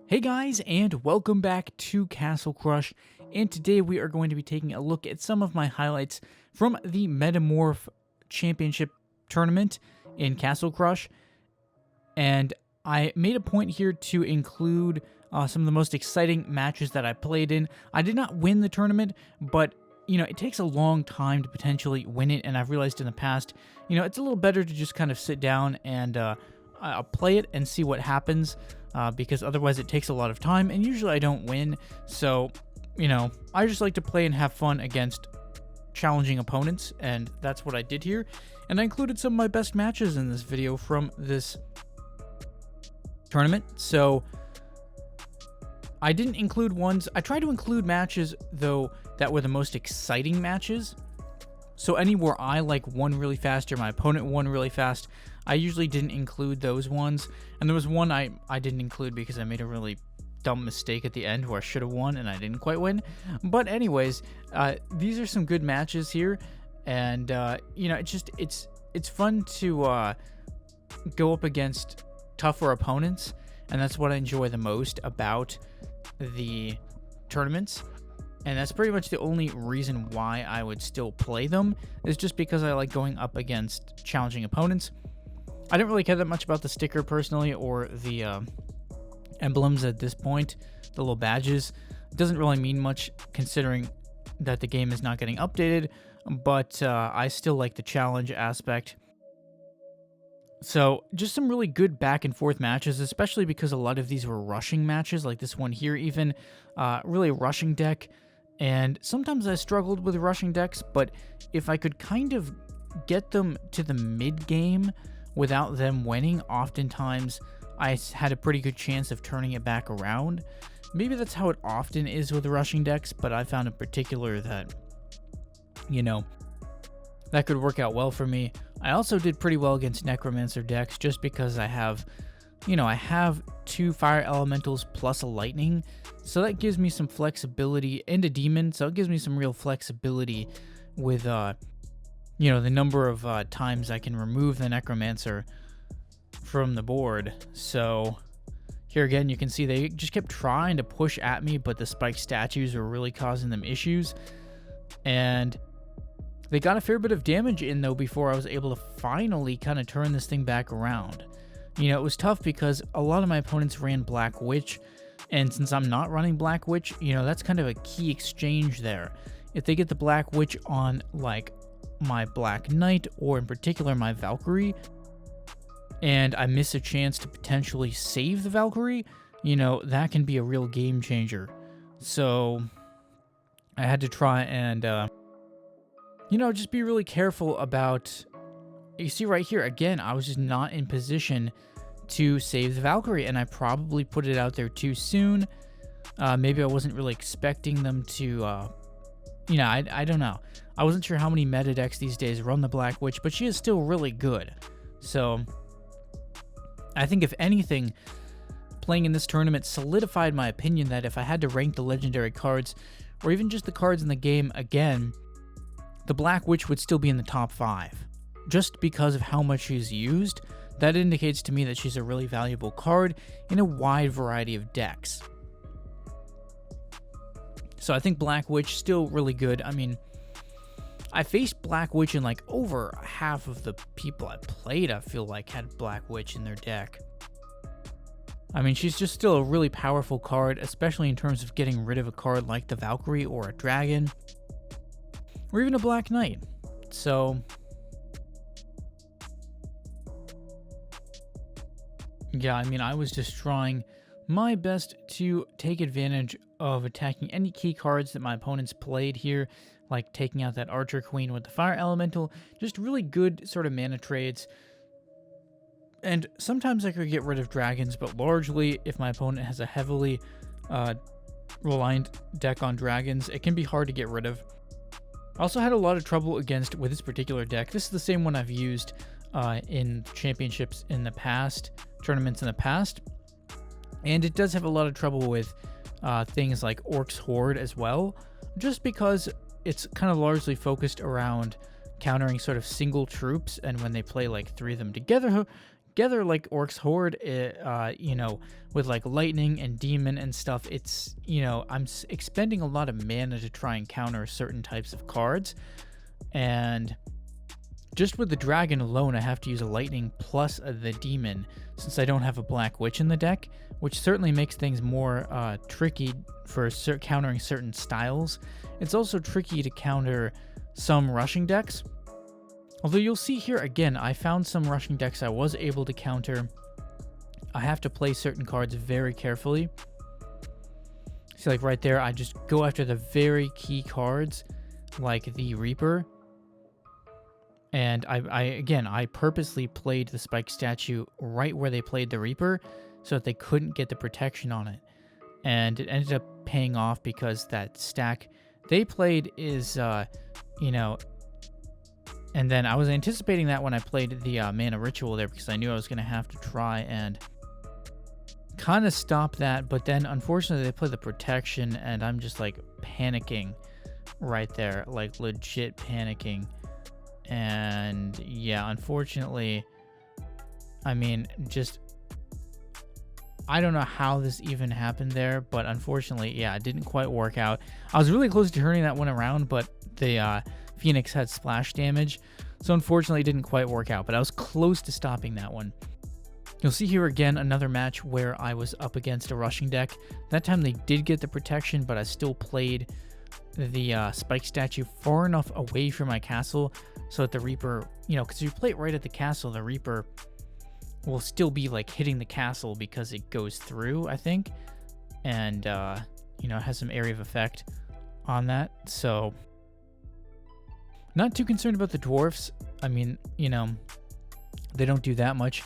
Hey guys, and welcome back to Castle Crush, and today we are going to be taking a look at some of my highlights from the Metamorph Championship Tournament in Castle Crush, and I made a point here to include some of the most exciting matches that I played in. I did not win the tournament, but it takes a long time to potentially win it, and I've realized in the past, it's a little better to just kind of sit down and I'll play it and see what happens, because otherwise it takes a lot of time, and usually I don't win, so, I just like to play and have fun against challenging opponents, and that's what I did here, and I included some of my best matches in this video from this tournament. So I didn't include ones, I tried to include matches, though, that were the most exciting matches. So anywhere I won really fast or my opponent won really fast, I usually didn't include those ones. And there was one I didn't include because I made a really dumb mistake at the end where I should have won and I didn't quite win. But anyways, these are some good matches here, and it's fun to go up against tougher opponents, and that's what I enjoy the most about the tournaments. And that's pretty much the only reason why I would still play them, is just because I like going up against challenging opponents. I don't really care that much about the sticker personally, or the emblems at this point, the little badges. It doesn't really mean much considering that the game is not getting updated, but I still like the challenge aspect. So just some really good back and forth matches, especially because a lot of these were rushing matches, like this one here even, really rushing deck. And sometimes I struggled with rushing decks, but if I could kind of get them to the mid game without them winning, oftentimes I had a pretty good chance of turning it back around. Maybe that's how it often is with rushing decks, but I found in particular that, that could work out well for me. I also did pretty well against Necromancer decks just because I have, I have 2 fire elementals plus a lightning, so that gives me some flexibility, and a demon, so it gives me some real flexibility with, the number of times I can remove the Necromancer from the board. So here again, you can see they just kept trying to push at me, but the spiked statues were really causing them issues, and they got a fair bit of damage in, though, before I was able to finally kind of turn this thing back around. It was tough because a lot of my opponents ran Black Witch, and since I'm not running Black Witch, that's kind of a key exchange there. If they get the Black Witch on, my Black Knight, or in particular my Valkyrie, and I miss a chance to potentially save the Valkyrie, that can be a real game changer. So I had to try and, just be really careful about... You see right here, again, I was just not in position to save the Valkyrie, and I probably put it out there too soon. Maybe I wasn't really expecting them to, I don't know. I wasn't sure how many meta decks these days run the Black Witch, but she is still really good. So I think if anything, playing in this tournament solidified my opinion that if I had to rank the legendary cards, or even just the cards in the game again, the Black Witch would still be in the top 5. Just because of how much she's used, that indicates to me that she's a really valuable card in a wide variety of decks. So I think Black Witch still really good. I mean, I faced Black Witch in over half of the people I played, I feel like, had Black Witch in their deck. I mean, she's just still a really powerful card, especially in terms of getting rid of a card like the Valkyrie or a Dragon, or even a Black Knight. So yeah, I mean, I was just trying my best to take advantage of attacking any key cards that my opponents played here, like taking out that Archer Queen with the Fire Elemental, just really good sort of mana trades. And sometimes I could get rid of dragons, but largely, if my opponent has a heavily reliant deck on dragons, it can be hard to get rid of. I also had a lot of trouble with this particular deck. This is the same one I've used in championships in the past, tournaments in the past, and it does have a lot of trouble with things like Orc's Horde as well, just because it's kind of largely focused around countering sort of single troops, and when they play 3 of them together, together like Orc's Horde, you know, with like lightning and demon and stuff, it's, you know, I'm expending a lot of mana to try and counter certain types of cards. And just with the dragon alone, I have to use a lightning plus the demon, since I don't have a black witch in the deck, which certainly makes things more tricky for countering certain styles. It's also tricky to counter some rushing decks. Although you'll see here again, I found some rushing decks I was able to counter. I have to play certain cards very carefully. See, like right there, I just go after the very key cards, like the Reaper. And I purposely played the Spike statue right where they played the Reaper, so that they couldn't get the protection on it. And it ended up paying off because that stack they played is, you know, and then I was anticipating that when I played the Mana Ritual there, because I knew I was going to have to try and kind of stop that. But then, unfortunately, they played the protection, and I'm just, like, panicking right there. Like, legit panicking. And, yeah, unfortunately, I mean, just, I don't know how this even happened there, but unfortunately, yeah, it didn't quite work out. I was really close to turning that one around, but the Phoenix had splash damage, so unfortunately it didn't quite work out, but I was close to stopping that one. You'll see here again another match where I was up against a rushing deck. That time they did get the protection, but I still played the Spike statue far enough away from my castle so that the Reaper, you know, because if you play it right at the castle, the Reaper will still be like hitting the castle because it goes through, I think, and you know, has some area of effect on that. So not too concerned about the dwarfs. I mean, you know, they don't do that much.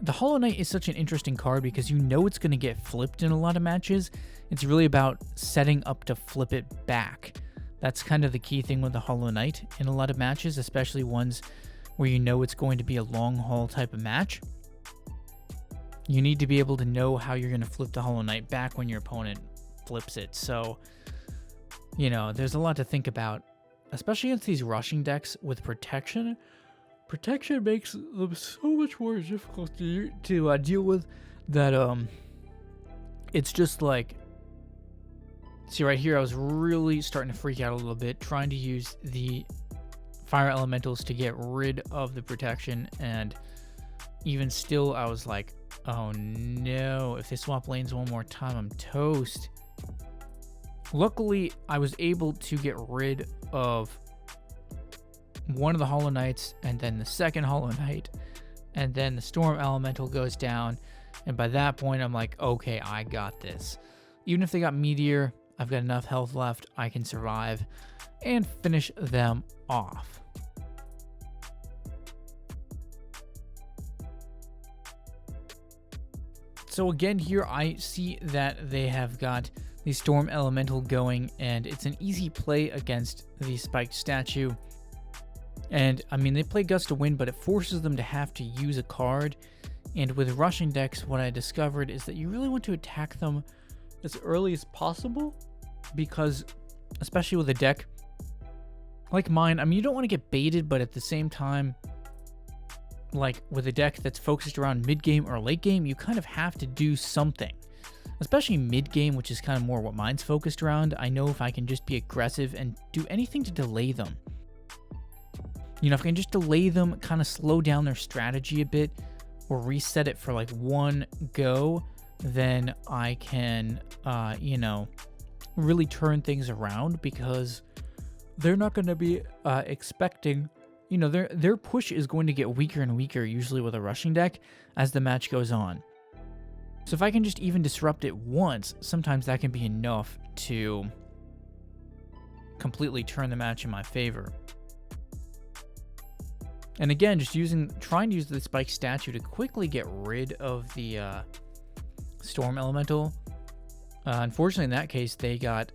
The Hollow Knight is such an interesting card because you know it's going to get flipped in a lot of matches. It's really about setting up to flip it back. That's kind of the key thing with the Hollow Knight in a lot of matches, especially ones where you know it's going to be a long haul type of match. You need to be able to know how you're going to flip the Hollow Knight back when your opponent flips it. So, you know, there's a lot to think about, especially against these rushing decks with protection. Protection makes them so much more difficult to deal with that it's just like, see right here, I was really starting to freak out a little bit, trying to use the fire elementals to get rid of the protection, and even still I was like, oh no, if they swap lanes one more time, I'm toast. Luckily, I was able to get rid of one of the Hollow Knights, and then the second Hollow Knight, and then the Storm Elemental goes down, and by that point, I'm like, okay, I got this. Even if they got Meteor, I've got enough health left, I can survive and finish them off. So again here, I see that they have got the Storm Elemental going, and it's an easy play against the Spiked Statue. And, I mean, they play Gust to win, but it forces them to have to use a card. And with rushing decks, what I discovered is that you really want to attack them as early as possible, because, especially with a deck like mine, I mean, you don't want to get baited, but at the same time, like with a deck that's focused around mid-game or late-game, you kind of have to do something. Especially mid-game, which is kind of more what mine's focused around. I know if I can just be aggressive and do anything to delay them. You know, if I can just delay them, kind of slow down their strategy a bit, or reset it for like one go, then I can, you know, really turn things around, because they're not going to be expecting, you know, their push is going to get weaker and weaker, usually with a rushing deck, as the match goes on. So if I can just even disrupt it once, sometimes that can be enough to completely turn the match in my favor. And again, just trying to use the Spike statue to quickly get rid of the Storm Elemental. Unfortunately, in that case, they got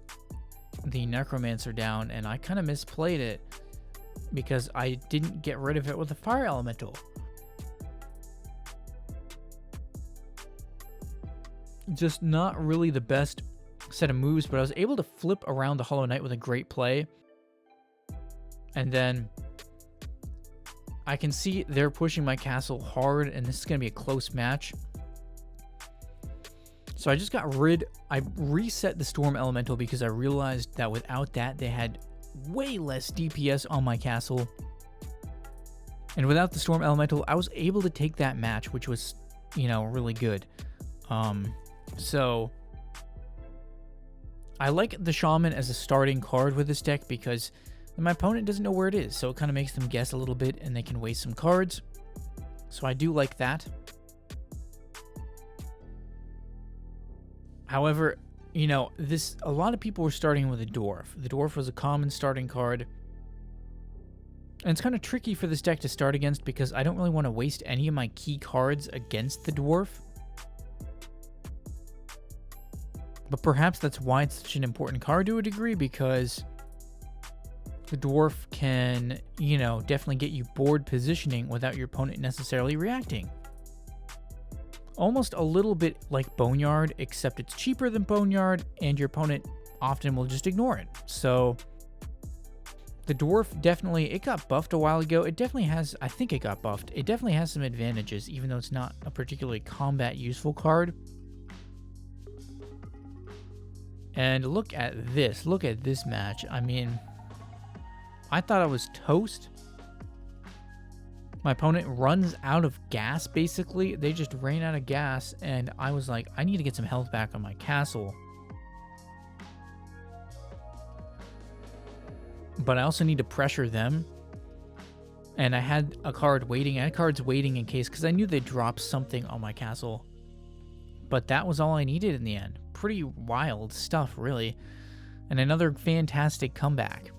the Necromancer down, and I kind of misplayed it because I didn't get rid of it with the Fire Elemental. Just not really the best set of moves, but I was able to flip around the Hollow Knight with a great play. And then I can see they're pushing my castle hard, and this is going to be a close match. So I reset the Storm Elemental because I realized that without that, they had way less DPS on my castle. And without the Storm Elemental, I was able to take that match, which was, you know, really good. So I like the Shaman as a starting card with this deck because my opponent doesn't know where it is. So it kind of makes them guess a little bit and they can waste some cards. So I do like that. However, you know, a lot of people were starting with a Dwarf. The Dwarf was a common starting card. And it's kind of tricky for this deck to start against because I don't really want to waste any of my key cards against the Dwarf. But perhaps that's why it's such an important card to a degree, because the Dwarf can, you know, definitely get you board positioning without your opponent necessarily reacting. Almost a little bit like Boneyard, except it's cheaper than Boneyard, and your opponent often will just ignore it. So the Dwarf definitely, it got buffed a while ago. It definitely has, I think it got buffed. It definitely has some advantages, even though it's not a particularly combat useful card. And look at this match. I mean, I thought I was toast. My opponent runs out of gas, basically. They just ran out of gas, and I was like, I need to get some health back on my castle. But I also need to pressure them. And I had a card waiting. I had cards waiting in case, because I knew they'd drop something on my castle. But that was all I needed in the end. Pretty wild stuff, really. And another fantastic comeback.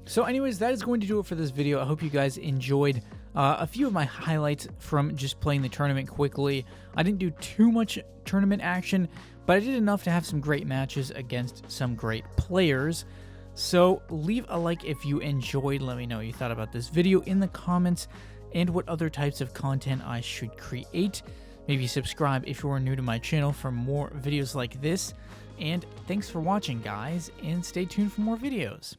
So anyways, that is going to do it for this video. I hope you guys enjoyed a few of my highlights from just playing the tournament quickly. I didn't do too much tournament action, but I did enough to have some great matches against some great players. So leave a like if you enjoyed. Let me know what you thought about this video in the comments and what other types of content I should create. Maybe subscribe if you are new to my channel for more videos like this. And thanks for watching, guys, and stay tuned for more videos.